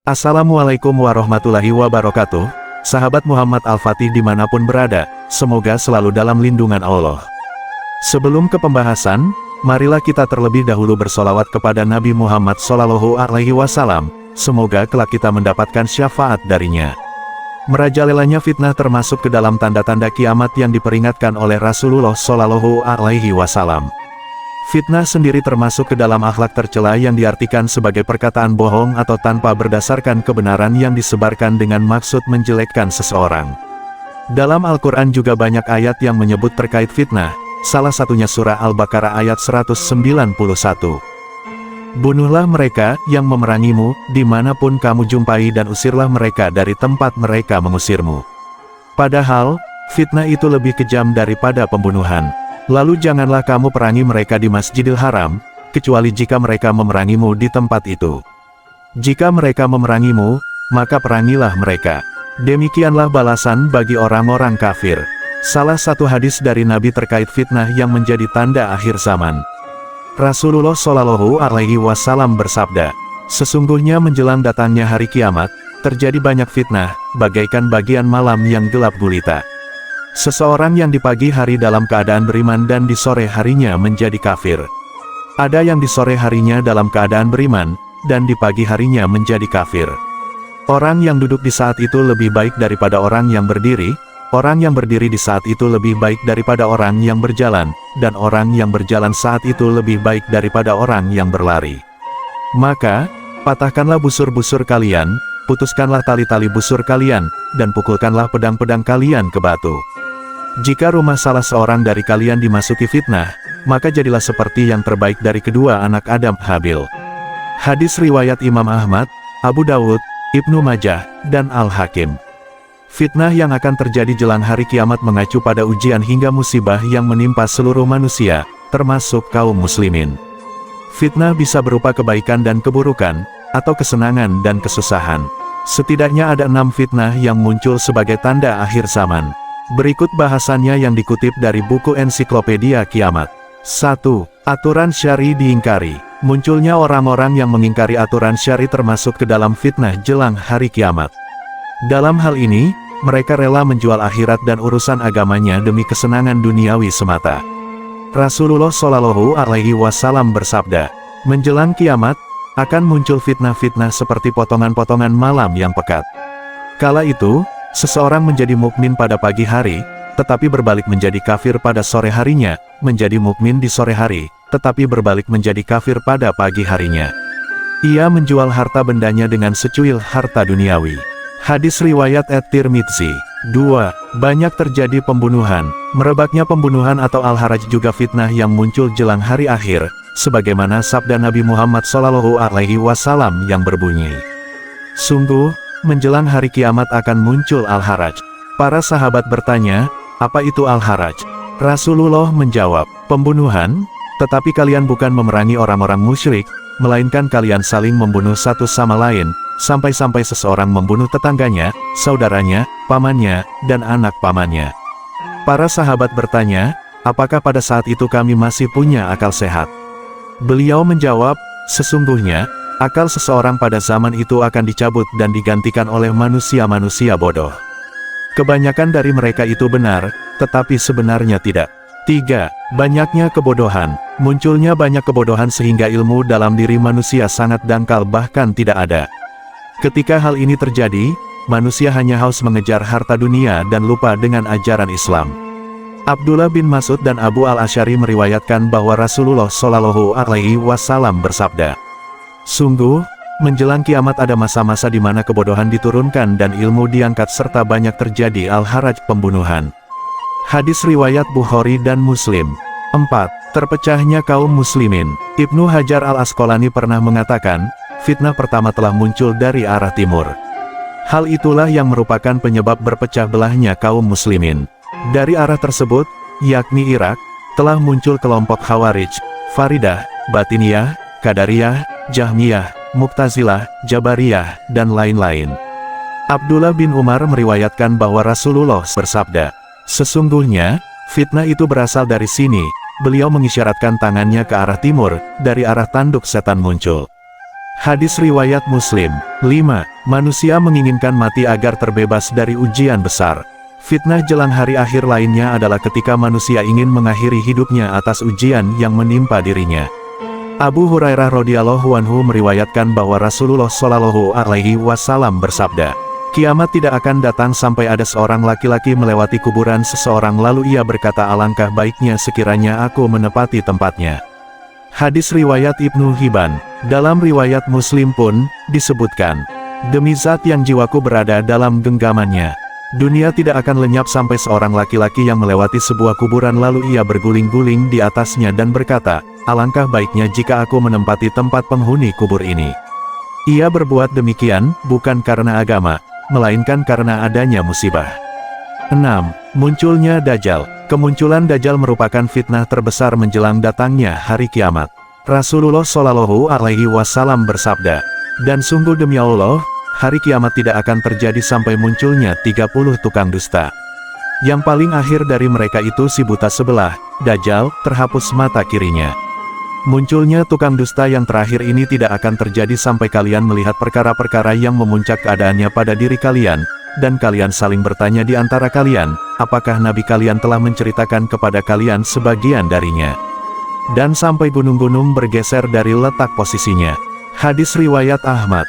Assalamualaikum warahmatullahi wabarakatuh, sahabat Muhammad Al-Fatih dimanapun berada, semoga selalu dalam lindungan Allah. Sebelum ke pembahasan, marilah kita terlebih dahulu bersolawat kepada Nabi Muhammad SAW, semoga kelak kita mendapatkan syafaat darinya. Merajalelanya fitnah termasuk ke dalam tanda-tanda kiamat yang diperingatkan oleh Rasulullah SAW. Fitnah sendiri termasuk ke dalam akhlak tercela yang diartikan sebagai perkataan bohong atau tanpa berdasarkan kebenaran yang disebarkan dengan maksud menjelekkan seseorang. Dalam Al-Quran juga banyak ayat yang menyebut terkait fitnah, salah satunya surah Al-Baqarah ayat 191. Bunuhlah mereka yang memerangimu, dimanapun kamu jumpai dan usirlah mereka dari tempat mereka mengusirmu. Padahal, fitnah itu lebih kejam daripada pembunuhan. Lalu janganlah kamu perangi mereka di Masjidil Haram, kecuali jika mereka memerangimu di tempat itu. Jika mereka memerangimu, maka perangilah mereka. Demikianlah balasan bagi orang-orang kafir. Salah satu hadis dari Nabi terkait fitnah yang menjadi tanda akhir zaman. Rasulullah SAW bersabda, sesungguhnya menjelang datangnya hari kiamat, terjadi banyak fitnah, bagaikan bagian malam yang gelap gulita. Seseorang yang di pagi hari dalam keadaan beriman dan di sore harinya menjadi kafir. Ada yang di sore harinya dalam keadaan beriman, dan di pagi harinya menjadi kafir. Orang yang duduk di saat itu lebih baik daripada orang yang berdiri, orang yang berdiri di saat itu lebih baik daripada orang yang berjalan, dan orang yang berjalan saat itu lebih baik daripada orang yang berlari. Maka, patahkanlah busur-busur kalian, putuskanlah tali-tali busur kalian, dan pukulkanlah pedang-pedang kalian ke batu. Jika rumah salah seorang dari kalian dimasuki fitnah, maka jadilah seperti yang terbaik dari kedua anak Adam, Habil. Hadis riwayat Imam Ahmad, Abu Dawud, Ibnu Majah, dan Al-Hakim. Fitnah yang akan terjadi jelang hari kiamat mengacu pada ujian hingga musibah yang menimpa seluruh manusia, termasuk kaum muslimin. Fitnah bisa berupa kebaikan dan keburukan, atau kesenangan dan kesusahan. Setidaknya ada 6 fitnah yang muncul sebagai tanda akhir zaman. Berikut bahasannya yang dikutip dari buku Ensiklopedia Kiamat. 1. Aturan syari diingkari. Munculnya orang-orang yang mengingkari aturan syari termasuk ke dalam fitnah jelang hari kiamat. Dalam hal ini, mereka rela menjual akhirat dan urusan agamanya demi kesenangan duniawi semata. Rasulullah SAW bersabda, menjelang kiamat, akan muncul fitnah-fitnah seperti potongan-potongan malam yang pekat. Kala itu, seseorang menjadi mukmin pada pagi hari, tetapi berbalik menjadi kafir pada sore harinya, menjadi mukmin di sore hari, tetapi berbalik menjadi kafir pada pagi harinya. Ia menjual harta bendanya dengan secuil harta duniawi. Hadis riwayat At-Tirmidzi. 2. Banyak terjadi pembunuhan. Merebaknya pembunuhan atau al-haraj juga fitnah yang muncul jelang hari akhir, sebagaimana sabda Nabi Muhammad SAW yang berbunyi, sungguh, menjelang hari kiamat akan muncul al-haraj. Para sahabat bertanya, apa itu al-haraj? Rasulullah menjawab, pembunuhan, tetapi kalian bukan memerangi orang-orang musyrik, melainkan kalian saling membunuh satu sama lain, sampai-sampai seseorang membunuh tetangganya, saudaranya, pamannya, dan anak pamannya. Para sahabat bertanya, apakah pada saat itu kami masih punya akal sehat? Beliau menjawab, sesungguhnya, akal seseorang pada zaman itu akan dicabut dan digantikan oleh manusia-manusia bodoh. Kebanyakan dari mereka itu benar, tetapi sebenarnya tidak. 3. Banyaknya kebodohan. Munculnya banyak kebodohan sehingga ilmu dalam diri manusia sangat dangkal bahkan tidak ada. Ketika hal ini terjadi, manusia hanya haus mengejar harta dunia dan lupa dengan ajaran Islam. Abdullah bin Mas'ud dan Abu al-Asy'ari meriwayatkan bahwa Rasulullah SAW bersabda, sungguh, menjelang kiamat ada masa-masa di mana kebodohan diturunkan dan ilmu diangkat serta banyak terjadi al-haraj pembunuhan. Hadis riwayat Bukhari dan Muslim. 4. Terpecahnya kaum muslimin. Ibnu Hajar al-Asqalani pernah mengatakan, fitnah pertama telah muncul dari arah timur. Hal itulah yang merupakan penyebab berpecah belahnya kaum muslimin. Dari arah tersebut, yakni Irak, telah muncul kelompok Khawarij, Faridah, Batiniyah, Qadariyah, Jahmiyah, Mu'tazilah, Jabariyah, dan lain-lain. Abdullah bin Umar meriwayatkan bahwa Rasulullah bersabda, sesungguhnya, fitnah itu berasal dari sini. Beliau mengisyaratkan tangannya ke arah timur, dari arah tanduk setan muncul. Hadis riwayat Muslim. 5. Manusia menginginkan mati agar terbebas dari ujian besar. Fitnah jelang hari akhir lainnya adalah ketika manusia ingin mengakhiri hidupnya atas ujian yang menimpa dirinya. Abu Hurairah radhiyallahu anhu meriwayatkan bahwa Rasulullah shallallahu alaihi wasallam bersabda, "Kiamat tidak akan datang sampai ada seorang laki-laki melewati kuburan seseorang lalu ia berkata, alangkah baiknya sekiranya aku menepati tempatnya." Hadis riwayat Ibnu Hibban. Dalam riwayat Muslim pun disebutkan, "Demi zat yang jiwaku berada dalam genggamannya, dunia tidak akan lenyap sampai seorang laki-laki yang melewati sebuah kuburan lalu ia berguling-guling di atasnya dan berkata, alangkah baiknya jika aku menempati tempat penghuni kubur ini." Ia berbuat demikian, bukan karena agama, melainkan karena adanya musibah. 6. Munculnya Dajjal. Kemunculan Dajjal merupakan fitnah terbesar menjelang datangnya hari kiamat. Rasulullah Shallallahu alaihi wasallam bersabda, "Dan sungguh demi Allah, hari kiamat tidak akan terjadi sampai munculnya 30 tukang dusta. Yang paling akhir dari mereka itu si buta sebelah, Dajjal, terhapus mata kirinya." Munculnya tukang dusta yang terakhir ini tidak akan terjadi sampai kalian melihat perkara-perkara yang memuncak keadaannya pada diri kalian, dan kalian saling bertanya di antara kalian, apakah Nabi kalian telah menceritakan kepada kalian sebagian darinya? Dan sampai gunung-gunung bergeser dari letak posisinya. Hadis riwayat Ahmad.